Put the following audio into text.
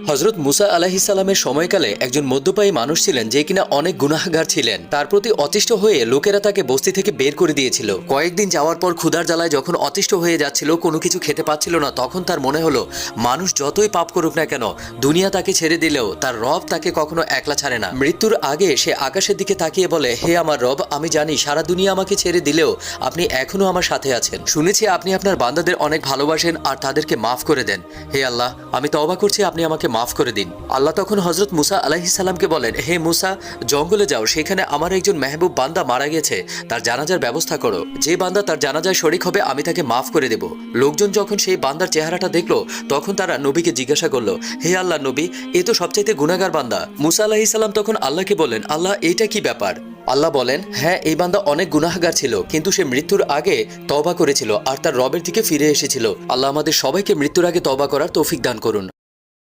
হযরত মুসা আলাইহিস সালামের সময়কালে একজন মধ্যপায়ী মানুষ ছিলেন যে কিনা অনেক গুনাহগার ছিলেন। তার প্রতি অতিষ্ঠ হয়ে লোকেরা তাকে বস্তি থেকে বের করে দিয়েছিল। কয়েকদিন যাওয়ার পর ক্ষুধার জ্বালায় যখন অতিষ্ঠ হয়ে যাচ্ছিল, কোনো কিছু খেতে পাচ্ছিল না, তখন তার মনে হলো মানুষ যতই পাপ করুক না কেন, দুনিয়া তাকে ছেড়ে দিলেও তার রব তাকে কখনো একলা ছাড়ে না। মৃত্যুর আগে সে আকাশের দিকে তাকিয়ে বলে, হে আমার রব, আমি জানি সারা দুনিয়া আমাকে ছেড়ে দিলেও আপনি এখনো আমার সাথে আছেন। শুনেছি আপনি আপনার বান্দাদের অনেক ভালোবাসেন আর তাদেরকে মাফ করে দেন। হে আল্লাহ, আমি তওবা করছি, আপনি আমাকে মাফ করে দিন। আল্লাহ তখন হযরত মুসা আলাইহিস সালামকে বলেন, হে মুসা, জঙ্গলে যাও, সেখানে আমার একজন মেহবুব বান্দা মারা গেছে, তার জানাজার ব্যবস্থা করো। যে বান্দা তার জানাজায় শরীক হবে আমি তাকে মাফ করে দেব। লোকজন যখন সেই বান্দার চেহারাটা দেখলো, তখন তারা নবীকে জিজ্ঞাসা করলো, হে আল্লাহ নবী, এ তো সবচাইতে গুনাহগার বান্দা। মুসা আলাইহিস সালাম তখন আল্লাহকে বলেন, আল্লাহ, এইটা কি ব্যাপার? আল্লাহ বলেন, হ্যাঁ, এই বান্দা অনেক গুনাহগার ছিল, কিন্তু সে মৃত্যুর আগে তওবা করেছিল আর তার রবের দিকে ফিরে এসেছিল। আল্লাহ আমাদের সবাইকে মৃত্যুর আগে তওবা করার তৌফিক দান করুন।